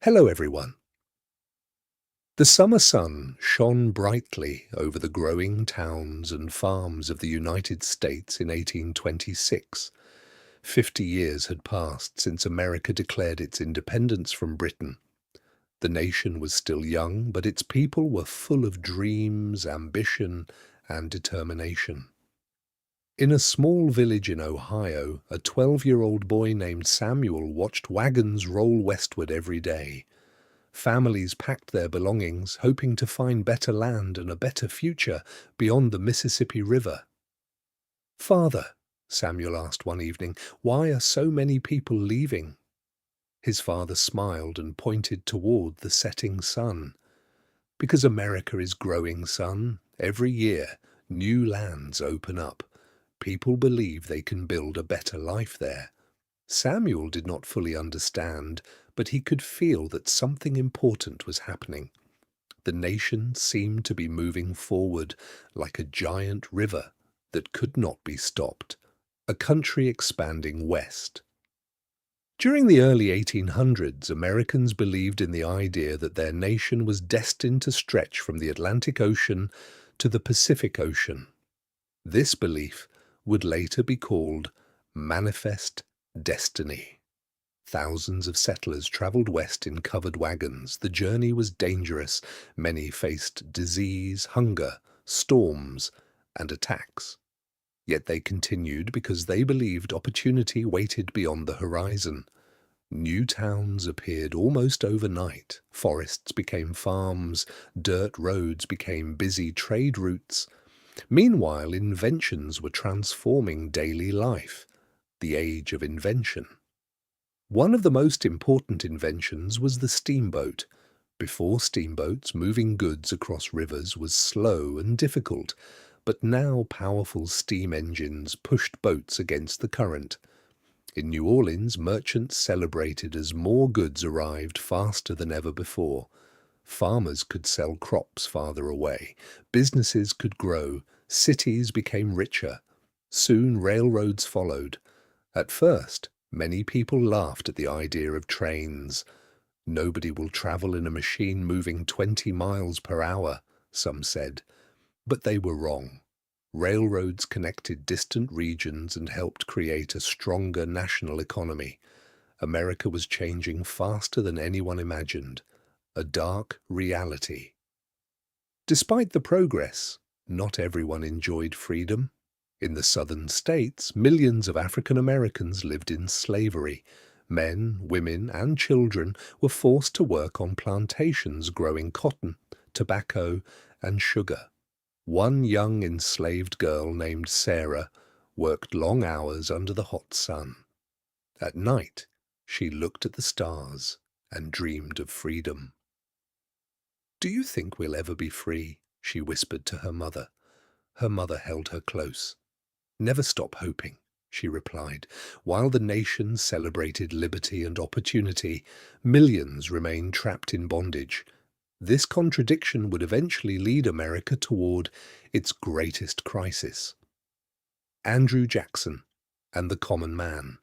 Hello, everyone. The summer sun shone brightly over the growing towns and farms of the United States in 1826. 50 years had passed since America declared its independence from Britain. The nation was still young, but its people were full of dreams, ambition, and determination. In a small village in Ohio, a 12-year-old boy named Samuel watched wagons roll westward every day. Families packed their belongings, hoping to find better land and a better future beyond the Mississippi River. "Father," Samuel asked one evening, "why are so many people leaving?" His father smiled and pointed toward the setting sun. "Because America is growing, son. Every year, new lands open up. People believe they can build a better life there." Samuel did not fully understand, but he could feel that something important was happening. The nation seemed to be moving forward like a giant river that could not be stopped, a country expanding west. During the early 1800s, Americans believed in the idea that their nation was destined to stretch from the Atlantic Ocean to the Pacific Ocean. This belief would later be called Manifest Destiny. Thousands of settlers traveled west in covered wagons. The journey was dangerous. Many faced disease, hunger, storms, and attacks. Yet they continued because they believed opportunity waited beyond the horizon. New towns appeared almost overnight. Forests became farms. Dirt roads became busy trade routes. Meanwhile, inventions were transforming daily life. The age of invention. One of the most important inventions was the steamboat. Before steamboats, moving goods across rivers was slow and difficult, but now powerful steam engines pushed boats against the current. In New Orleans, merchants celebrated as more goods arrived faster than ever before. Farmers could sell crops farther away. Businesses could grow. Cities became richer. Soon railroads followed. At first, many people laughed at the idea of trains. "Nobody will travel in a machine moving 20 miles per hour, some said. But they were wrong. Railroads connected distant regions and helped create a stronger national economy. America was changing faster than anyone imagined. A dark reality. Despite the progress, not everyone enjoyed freedom. In the southern states, millions of African Americans lived in slavery. Men, women, and children were forced to work on plantations growing cotton, tobacco, and sugar. One young enslaved girl named Sarah worked long hours under the hot sun. At night, she looked at the stars and dreamed of freedom. "Do you think we'll ever be free?" she whispered to her mother. Her mother held her close. "Never stop hoping," she replied. While the nation celebrated liberty and opportunity, millions remained trapped in bondage. This contradiction would eventually lead America toward its greatest crisis. Andrew Jackson and the Common Man.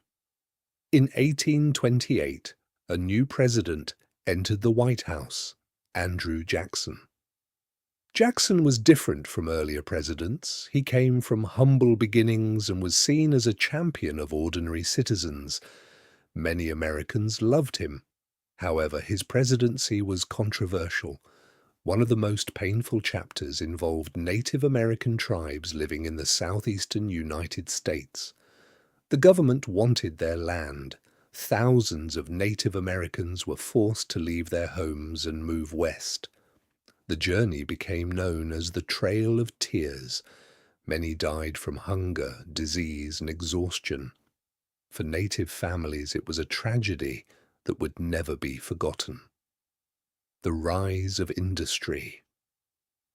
In 1828, a new president entered the White House, Andrew Jackson. Jackson was different from earlier presidents. He came from humble beginnings and was seen as a champion of ordinary citizens. Many Americans loved him. However, his presidency was controversial. One of the most painful chapters involved Native American tribes living in the southeastern United States. The government wanted their land. Thousands of Native Americans were forced to leave their homes and move west. The journey became known as the Trail of Tears. Many died from hunger, disease, and exhaustion. For Native families, it was a tragedy that would never be forgotten. The rise of industry.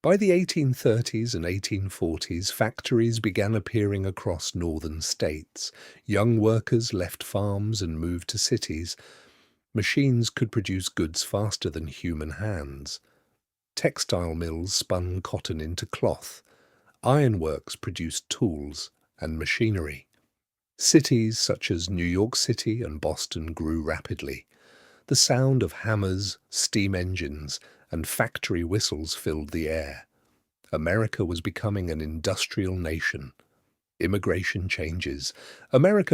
By the 1830s and 1840s, factories began appearing across northern states. Young workers left farms and moved to cities. Machines could produce goods faster than human hands. Textile mills spun cotton into cloth. Ironworks produced tools and machinery. Cities such as New York City and Boston grew rapidly. The sound of hammers, steam engines, and factory whistles filled the air. America was becoming an industrial nation. Immigration changes.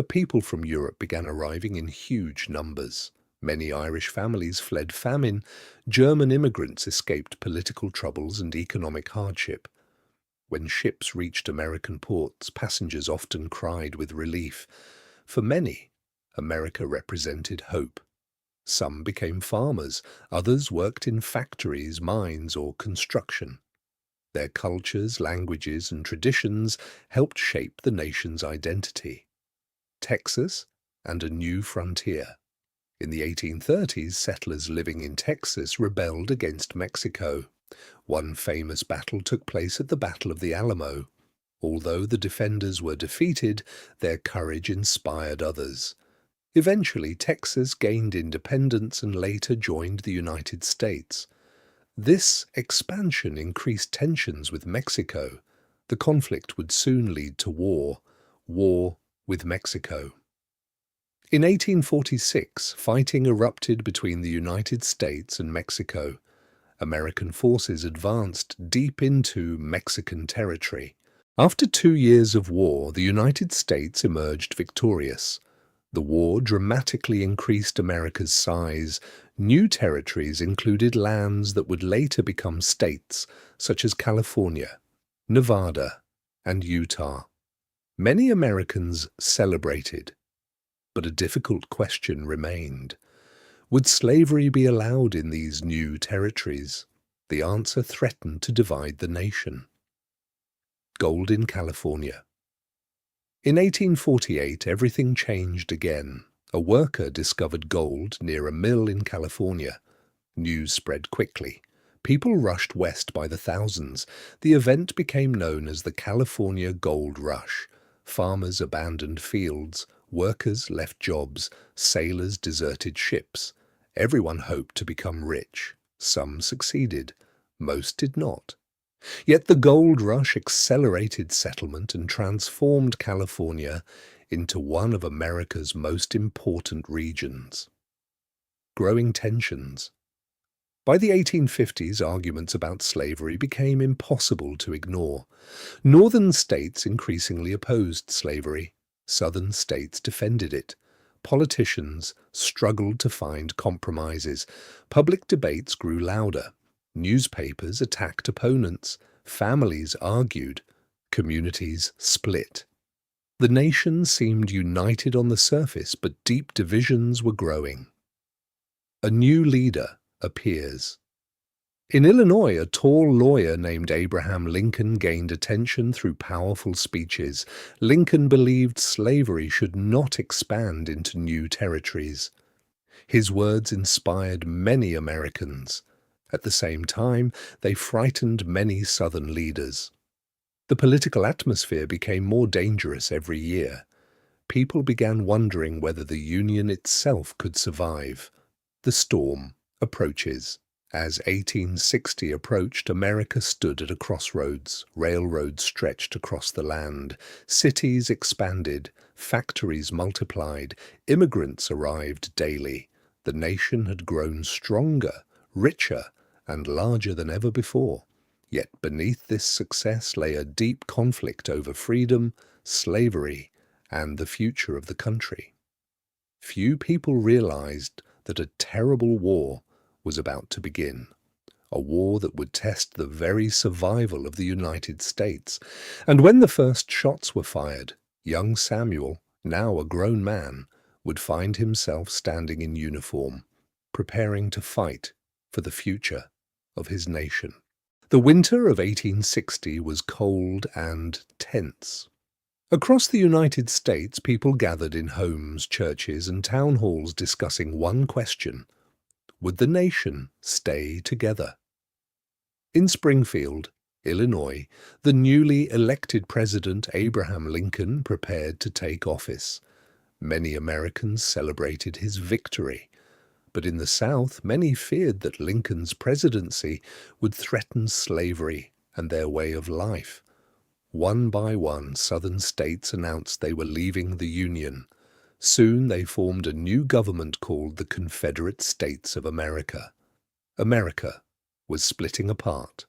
People from Europe began arriving in huge numbers. Many Irish families fled famine. German immigrants escaped political troubles and economic hardship. When ships reached American ports, passengers often cried with relief. For many, America represented hope. Some became farmers, others worked in factories, mines, or construction. Their cultures, languages, and traditions helped shape the nation's identity. Texas and a new frontier. In the 1830s, settlers living in Texas rebelled against Mexico. One famous battle took place at the Battle of the Alamo. Although the defenders were defeated, their courage inspired others. Eventually, Texas gained independence and later joined the United States. This expansion increased tensions with Mexico. The conflict would soon lead to war with Mexico. In 1846, fighting erupted between the United States and Mexico. American forces advanced deep into Mexican territory. After 2 years of war, the United States emerged victorious. The war dramatically increased America's size. New territories included lands that would later become states, such as California, Nevada, and Utah. Many Americans celebrated, but a difficult question remained. Would slavery be allowed in these new territories? The answer threatened to divide the nation. Gold in California. In 1848, everything changed again. A worker discovered gold near a mill in California. News spread quickly. People rushed west by the thousands. The event became known as the California Gold Rush. Farmers abandoned fields, workers left jobs, sailors deserted ships. Everyone hoped to become rich. Some succeeded, most did not. Yet the gold rush accelerated settlement and transformed California into one of America's most important regions. Growing tensions. By the 1850s, arguments about slavery became impossible to ignore. Northern states increasingly opposed slavery. Southern states defended it. Politicians struggled to find compromises. Public debates grew louder. Newspapers attacked opponents. Families argued. Communities split. The nation seemed united on the surface, but deep divisions were growing. A new leader appears. In Illinois, a tall lawyer named Abraham Lincoln gained attention through powerful speeches. Lincoln believed slavery should not expand into new territories. His words inspired many Americans. At the same time, they frightened many Southern leaders. The political atmosphere became more dangerous every year. People began wondering whether the Union itself could survive. The storm approaches. As 1860 approached, America stood at a crossroads. Railroads stretched across the land. Cities expanded. Factories multiplied. Immigrants arrived daily. The nation had grown stronger, richer, and larger than ever before. Yet beneath this success lay a deep conflict over freedom, slavery, and the future of the country. Few people realized that a terrible war was about to begin, a war that would test the very survival of the United States. And when the first shots were fired, young Samuel, now a grown man, would find himself standing in uniform, preparing to fight for the future of his nation. The winter of 1860 was cold and tense. Across the United States, people gathered in homes, churches, and town halls discussing one question: would the nation stay together? In Springfield, Illinois, the newly elected President Abraham Lincoln prepared to take office. Many Americans celebrated his victory. But in the South, many feared that Lincoln's presidency would threaten slavery and their way of life. One by one, Southern states announced they were leaving the Union. Soon they formed a new government called the Confederate States of America. America was splitting apart.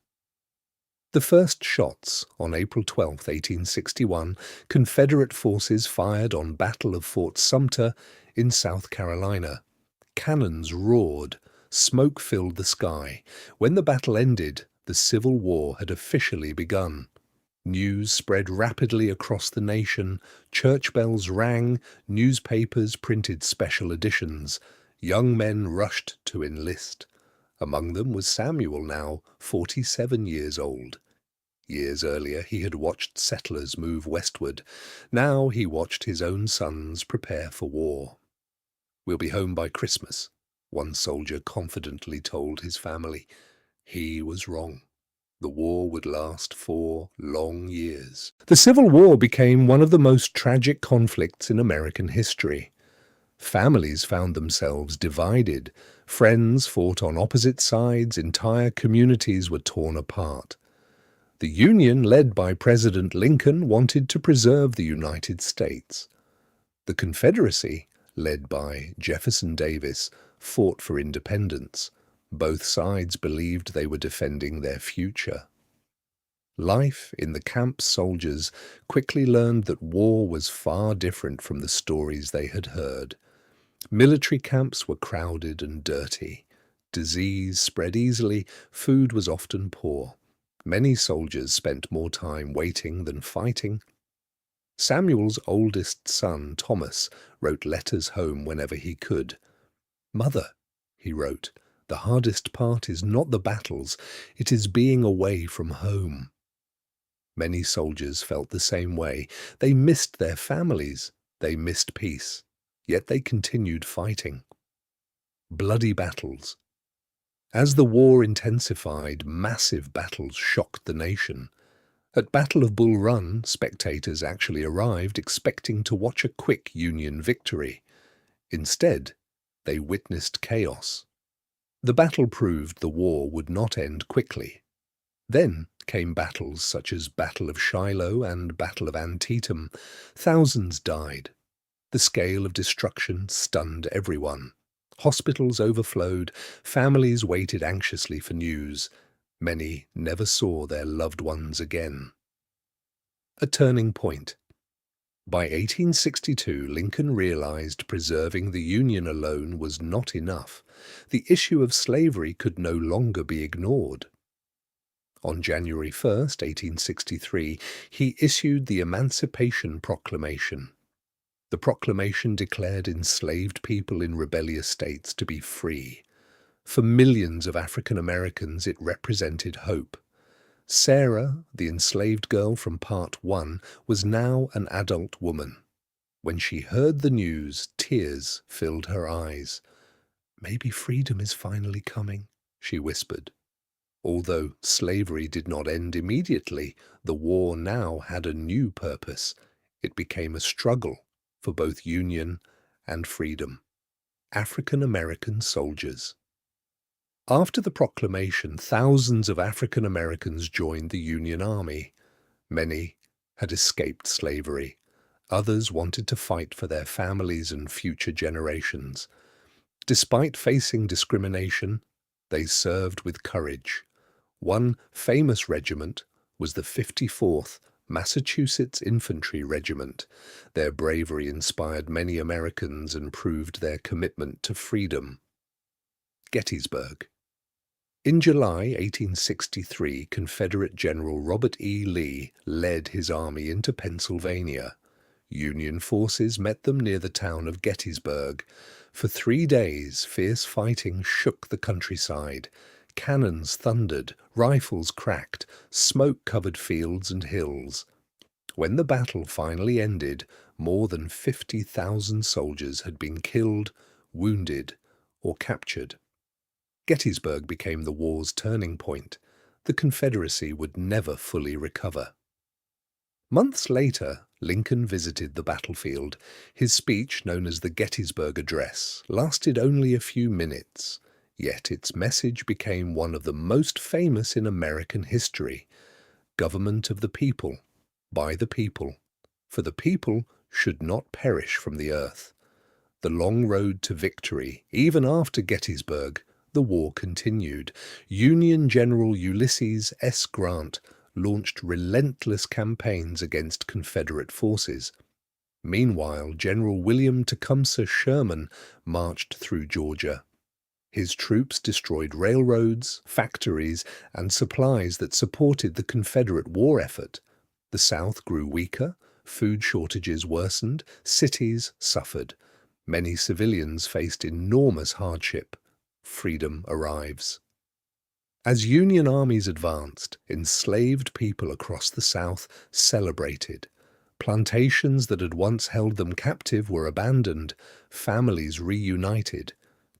The first shots on April 12, 1861, Confederate forces fired on Battle of Fort Sumter in South Carolina. Cannons roared, smoke filled the sky. When the battle ended, the Civil War had officially begun. News spread rapidly across the nation, church bells rang, newspapers printed special editions. Young men rushed to enlist. Among them was Samuel, now 47 years old. Years earlier he had watched settlers move westward. Now he watched his own sons prepare for war. "We'll be home by Christmas," one soldier confidently told his family. He was wrong. The war would last 4 long years. The Civil War became one of the most tragic conflicts in American history. Families found themselves divided. Friends fought on opposite sides. Entire communities were torn apart. The Union, led by President Lincoln, wanted to preserve the United States. The Confederacy, led by Jefferson Davis, fought for independence. Both sides believed they were defending their future. Life in the camp's soldiers quickly learned that war was far different from the stories they had heard. Military camps were crowded and dirty. Disease spread easily, food was often poor. Many soldiers spent more time waiting than fighting. Samuel's oldest son, Thomas, wrote letters home whenever he could. "Mother," he wrote, "the hardest part is not the battles, it is being away from home." Many soldiers felt the same way. They missed their families, they missed peace, yet they continued fighting. Bloody battles. As the war intensified, massive battles shocked the nation. At Battle of Bull Run, spectators actually arrived expecting to watch a quick Union victory. Instead, they witnessed chaos. The battle proved the war would not end quickly. Then came battles such as Battle of Shiloh and Battle of Antietam. Thousands died. The scale of destruction stunned everyone. Hospitals overflowed, families waited anxiously for news. Many never saw their loved ones again. A turning point. By 1862, Lincoln realized preserving the Union alone was not enough. The issue of slavery could no longer be ignored. On January 1st, 1863, he issued the Emancipation Proclamation. The proclamation declared enslaved people in rebellious states to be free. For millions of African Americans, it represented hope. Sarah, the enslaved girl from Part 1, was now an adult woman. When she heard the news, tears filled her eyes. "Maybe freedom is finally coming," she whispered. Although slavery did not end immediately, the war now had a new purpose. It became a struggle for both Union and freedom. African American soldiers. After the proclamation, thousands of African Americans joined the Union Army. Many had escaped slavery. Others wanted to fight for their families and future generations. Despite facing discrimination, they served with courage. One famous regiment was the 54th Massachusetts Infantry Regiment. Their bravery inspired many Americans and proved their commitment to freedom. Gettysburg. In July 1863, Confederate General Robert E. Lee led his army into Pennsylvania. Union forces met them near the town of Gettysburg. For 3 days, fierce fighting shook the countryside. Cannons thundered, rifles cracked, smoke covered fields and hills. When the battle finally ended, more than 50,000 soldiers had been killed, wounded, or captured. Gettysburg became the war's turning point. The Confederacy would never fully recover. Months later, Lincoln visited the battlefield. His speech, known as the Gettysburg Address, lasted only a few minutes. Yet its message became one of the most famous in American history. Government of the people, by the people, for the people should not perish from the earth. The long road to victory, even after Gettysburg, the war continued. Union General Ulysses S. Grant launched relentless campaigns against Confederate forces. Meanwhile, General William Tecumseh Sherman marched through Georgia. His troops destroyed railroads, factories, and supplies that supported the Confederate war effort. The South grew weaker, food shortages worsened, cities suffered. Many civilians faced enormous hardship. Freedom arrives. As Union armies advanced, enslaved people across the South celebrated. Plantations that had once held them captive were abandoned, families reunited.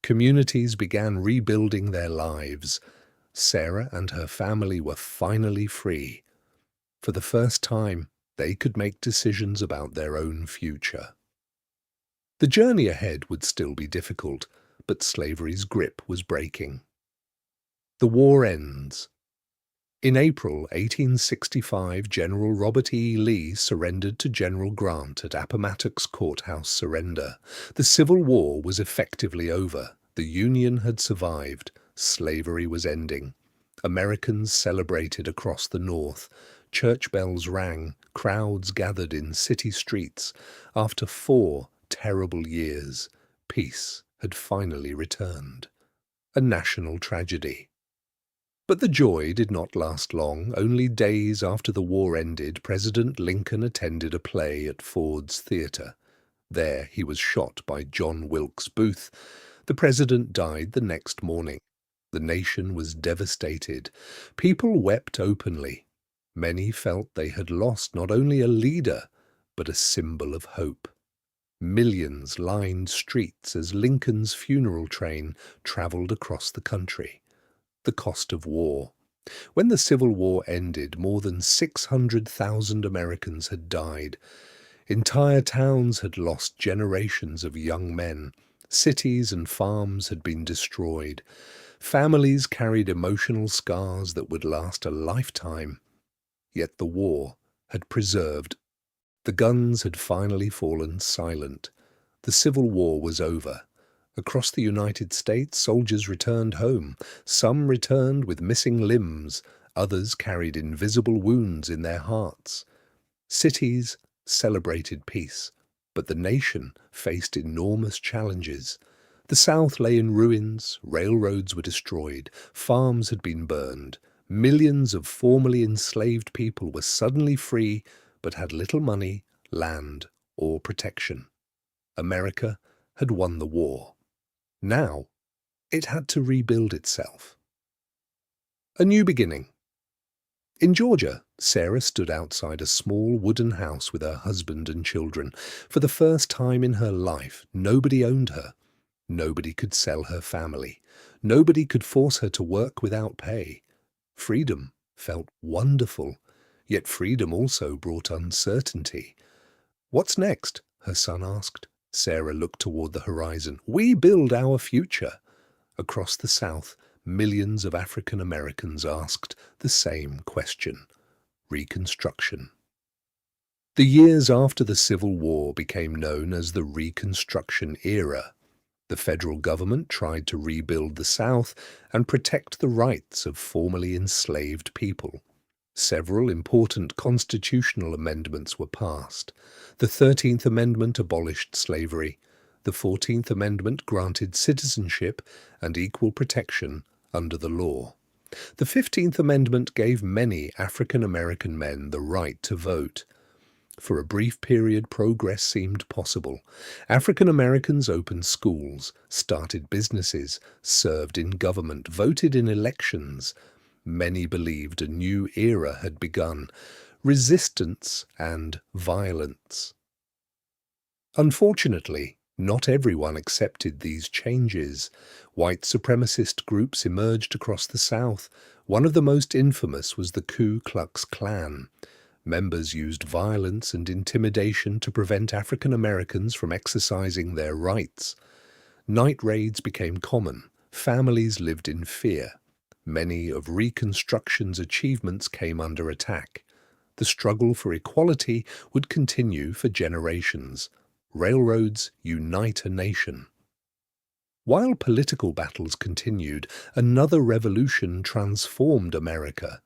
Communities began rebuilding their lives. Sarah and her family were finally free. For the first time, they could make decisions about their own future. The journey ahead would still be difficult, but slavery's grip was breaking. The war ends. In April 1865, General Robert E. Lee surrendered to General Grant at Appomattox Courthouse Surrender. The Civil War was effectively over. The Union had survived. Slavery was ending. Americans celebrated across the North. Church bells rang. Crowds gathered in city streets. After 4 terrible years, peace had finally returned. A national tragedy. But the joy did not last long. Only days after the war ended, President Lincoln attended a play at Ford's Theatre. There he was shot by John Wilkes Booth. The president died the next morning. The nation was devastated. People wept openly. Many felt they had lost not only a leader, but a symbol of hope. Millions lined streets as Lincoln's funeral train traveled across the country. The cost of war. When the Civil War ended, more than 600,000 Americans had died. Entire towns had lost generations of young men. Cities and farms had been destroyed. Families carried emotional scars that would last a lifetime. Yet the war had preserved. The guns had finally fallen silent. The Civil War was over. Across the United States, soldiers returned home. Some returned with missing limbs. Others carried invisible wounds in their hearts. Cities celebrated peace, but the nation faced enormous challenges. The South lay in ruins, railroads were destroyed, farms had been burned. Millions of formerly enslaved people were suddenly free, but had little money, land, or protection. America had won the war. Now, it had to rebuild itself. A new beginning. In Georgia, Sarah stood outside a small wooden house with her husband and children. For the first time in her life, nobody owned her. Nobody could sell her family. Nobody could force her to work without pay. Freedom felt wonderful, yet freedom also brought uncertainty. "What's next?" her son asked. Sarah looked toward the horizon. "We build our future." Across the South, millions of African Americans asked the same question. Reconstruction. The years after the Civil War became known as the Reconstruction era. The federal government tried to rebuild the South and protect the rights of formerly enslaved people. Several important constitutional amendments were passed. The 13th Amendment abolished slavery. The 14th Amendment granted citizenship and equal protection under the law. The 15th Amendment gave many African American men the right to vote. For a brief period, progress seemed possible. African Americans opened schools, started businesses, served in government, voted in elections. Many believed a new era had begun, resistance and violence. Unfortunately, not everyone accepted these changes. White supremacist groups emerged across the South. One of the most infamous was the Ku Klux Klan. Members used violence and intimidation to prevent African Americans from exercising their rights. Night raids became common. Families lived in fear. Many of Reconstruction's achievements came under attack. The struggle for equality would continue for generations. Railroads unite a nation. While political battles continued, another revolution transformed America.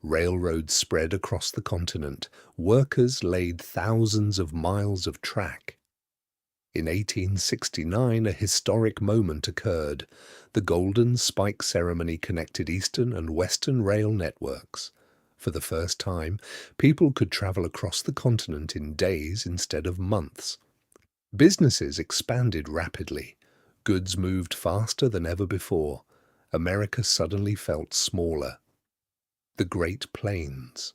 Railroads spread across the continent. Workers laid thousands of miles of track. In 1869, a historic moment occurred. The Golden Spike Ceremony connected Eastern and Western rail networks. For the first time, people could travel across the continent in days instead of months. Businesses expanded rapidly. Goods moved faster than ever before. America suddenly felt smaller. The Great Plains.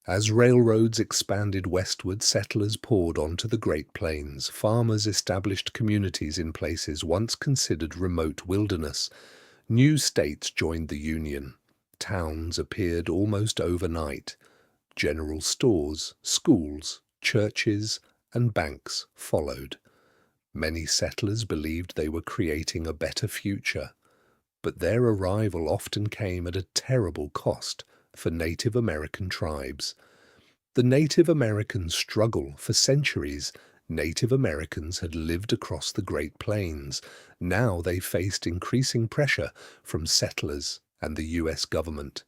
As railroads expanded westward, settlers poured onto the Great Plains. Farmers established communities in places once considered remote wilderness. New states joined the Union. Towns appeared almost overnight. General stores, schools, churches, and banks followed. Many settlers believed they were creating a better future, but their arrival often came at a terrible cost for Native American tribes. The Native American struggle for centuries. Native Americans had lived across the Great Plains. Now they faced increasing pressure from settlers and the U.S. government.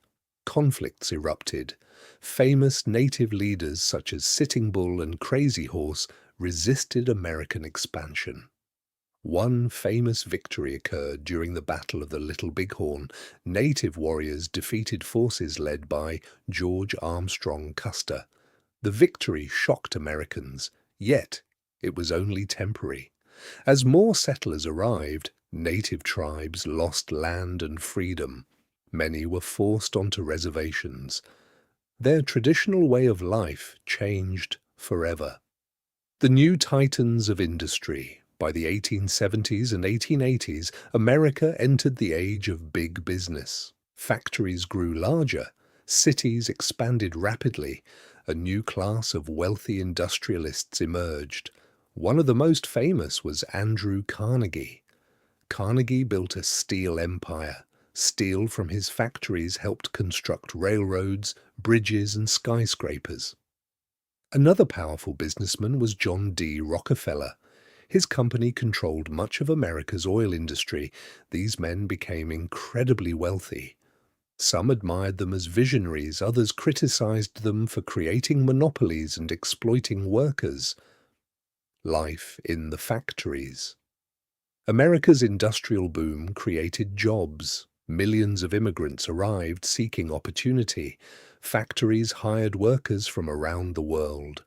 Conflicts erupted. Famous native leaders such as Sitting Bull and Crazy Horse resisted American expansion. One famous victory occurred during the Battle of the Little Bighorn. Native warriors defeated forces led by George Armstrong Custer. The victory shocked Americans, yet it was only temporary. As more settlers arrived, native tribes lost land and freedom. Many were forced onto reservations. Their traditional way of life changed forever. The new titans of industry. By the 1870s and 1880s, America entered the age of big business. Factories grew larger, cities expanded rapidly, a new class of wealthy industrialists emerged. One of the most famous was Andrew Carnegie. Carnegie built a steel empire. Steel from his factories helped construct railroads, bridges, and skyscrapers. Another powerful businessman was John D. Rockefeller. His company controlled much of America's oil industry. These men became incredibly wealthy. Some admired them as visionaries, others criticized them for creating monopolies and exploiting workers. Life in the factories. America's industrial boom created jobs. Millions of immigrants arrived seeking opportunity. Factories hired workers from around the world.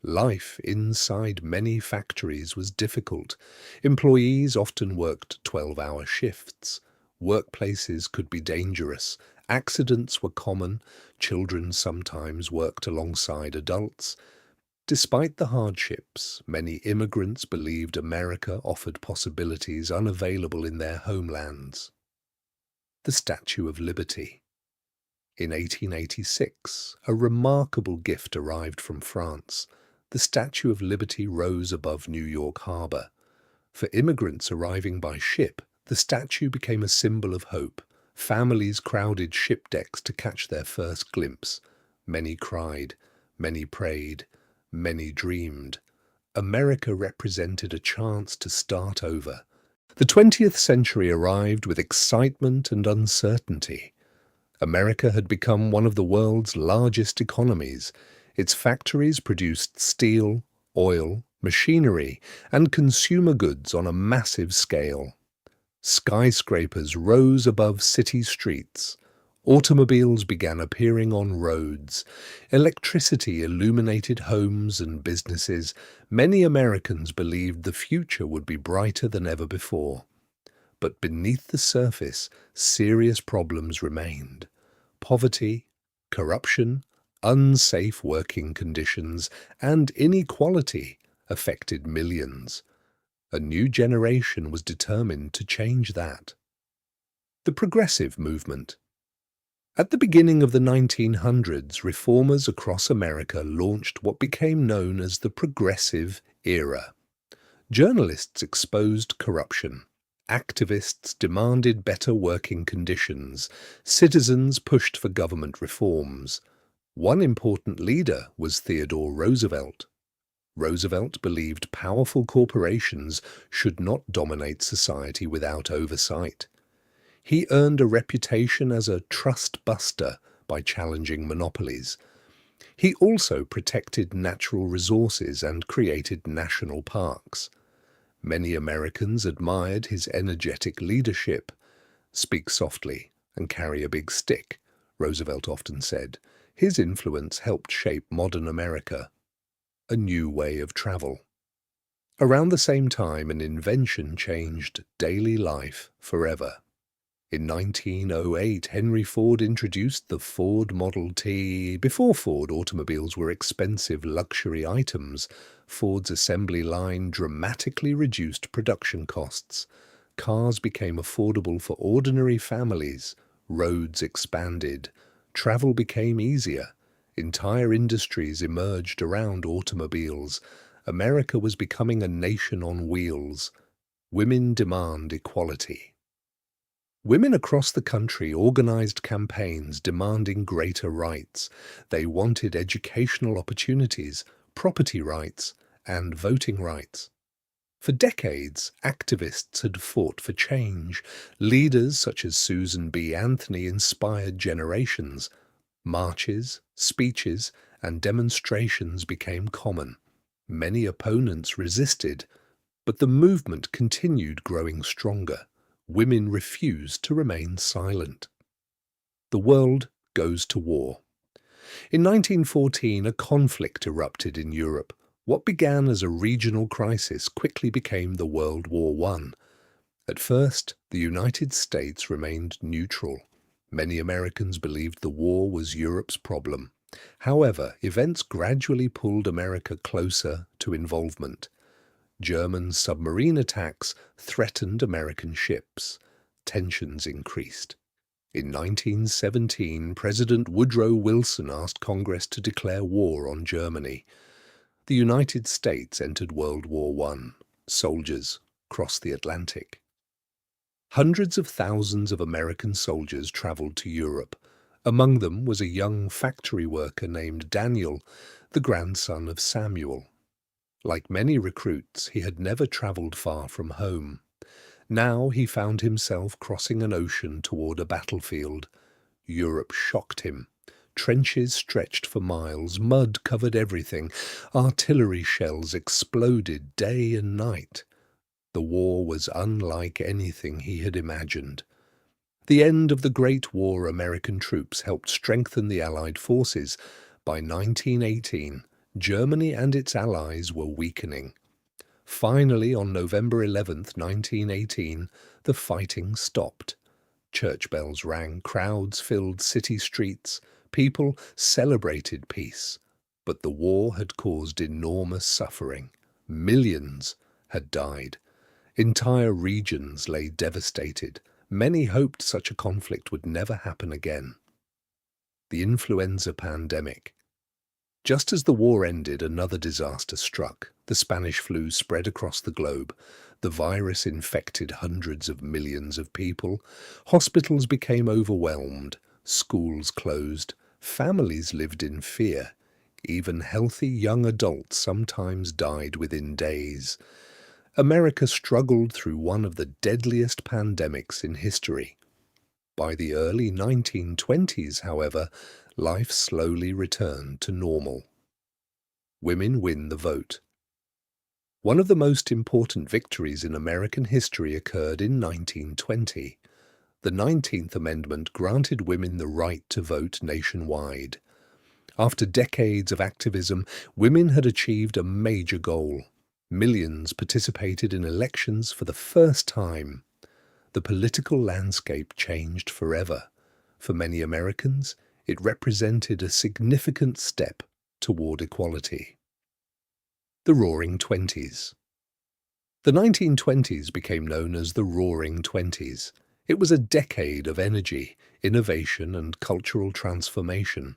Life inside many factories was difficult. Employees often worked 12-hour shifts. Workplaces could be dangerous. Accidents were common. Children sometimes worked alongside adults. Despite the hardships, many immigrants believed America offered possibilities unavailable in their homelands. The Statue of Liberty. In 1886, a remarkable gift arrived from France. The Statue of Liberty rose above New York Harbor. For immigrants arriving by ship, the statue became a symbol of hope. Families crowded ship decks to catch their first glimpse. Many cried, many prayed, many dreamed. America represented a chance to start over. The 20th century arrived with excitement and uncertainty. America had become one of the world's largest economies. Its factories produced steel, oil, machinery, and consumer goods on a massive scale. Skyscrapers rose above city streets. Automobiles began appearing on roads. Electricity illuminated homes and businesses. Many Americans believed the future would be brighter than ever before. But beneath the surface, serious problems remained. Poverty, corruption, unsafe working conditions, and inequality affected millions. A new generation was determined to change that. The Progressive Movement. At the beginning of the 1900s, reformers across America launched what became known as the Progressive Era. Journalists exposed corruption. Activists demanded better working conditions. Citizens pushed for government reforms. One important leader was Theodore Roosevelt. Roosevelt believed powerful corporations should not dominate society without oversight. He earned a reputation as a trust buster by challenging monopolies. He also protected natural resources and created national parks. Many Americans admired his energetic leadership. "Speak softly and carry a big stick," Roosevelt often said. His influence helped shape modern America, a new way of travel. Around the same time, an invention changed daily life forever. In 1908, Henry Ford introduced the Ford Model T. Before Ford, automobiles were expensive luxury items. Ford's assembly line dramatically reduced production costs. Cars became affordable for ordinary families. Roads expanded. Travel became easier. Entire industries emerged around automobiles. America was becoming a nation on wheels. Women demand equality. Women across the country organized campaigns demanding greater rights. They wanted educational opportunities, property rights, and voting rights. For decades, activists had fought for change. Leaders such as Susan B. Anthony inspired generations. Marches, speeches, and demonstrations became common. Many opponents resisted, but the movement continued growing stronger. Women refused to remain silent. The world goes to war. In 1914, a conflict erupted in Europe. What began as a regional crisis quickly became the World War I. At first, the United States remained neutral. Many Americans believed the war was Europe's problem. However, events gradually pulled America closer to involvement. German submarine attacks threatened American ships. Tensions increased. In 1917, President Woodrow Wilson asked Congress to declare war on Germany. The United States entered World War I. Soldiers crossed the Atlantic. Hundreds of thousands of American soldiers traveled to Europe. Among them was a young factory worker named Daniel, the grandson of Samuel. Like many recruits, he had never traveled far from home. Now he found himself crossing an ocean toward a battlefield. Europe shocked him. Trenches stretched for miles, mud covered everything, artillery shells exploded day and night. The war was unlike anything he had imagined. The end of the Great War, American troops helped strengthen the Allied forces. By 1918, Germany and its allies were weakening. Finally, on November 11, 1918, the fighting stopped. Church bells rang, crowds filled city streets, people celebrated peace. But the war had caused enormous suffering. Millions had died. Entire regions lay devastated. Many hoped such a conflict would never happen again. The influenza pandemic. Just as the war ended, another disaster struck. The Spanish flu spread across the globe. The virus infected hundreds of millions of people. Hospitals became overwhelmed. Schools closed. Families lived in fear. Even healthy young adults sometimes died within days. America struggled through one of the deadliest pandemics in history. By the early 1920s, however, life slowly returned to normal. Women win the vote. One of the most important victories in American history occurred in 1920. The 19th Amendment granted women the right to vote nationwide. After decades of activism, women had achieved a major goal. Millions participated in elections for the first time. The political landscape changed forever. For many Americans, it represented a significant step toward equality. The Roaring Twenties. The 1920s became known as the Roaring Twenties. It was a decade of energy, innovation, and cultural transformation.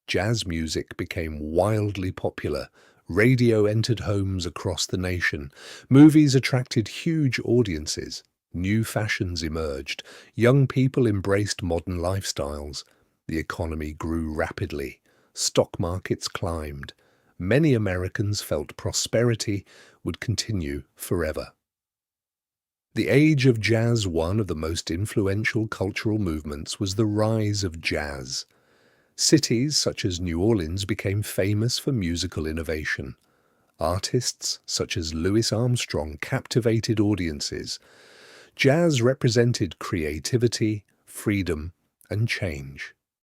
Jazz music became wildly popular. Radio entered homes across the nation. Movies attracted huge audiences. New fashions emerged. Young people embraced modern lifestyles. The economy grew rapidly. Stock markets climbed. many Americans felt prosperity would continue forever. The age of jazz, one of the most influential cultural movements, was the rise of jazz. Cities such as New Orleans became famous for musical innovation. Artists such as Louis Armstrong captivated audiences. Jazz represented creativity, freedom, and change.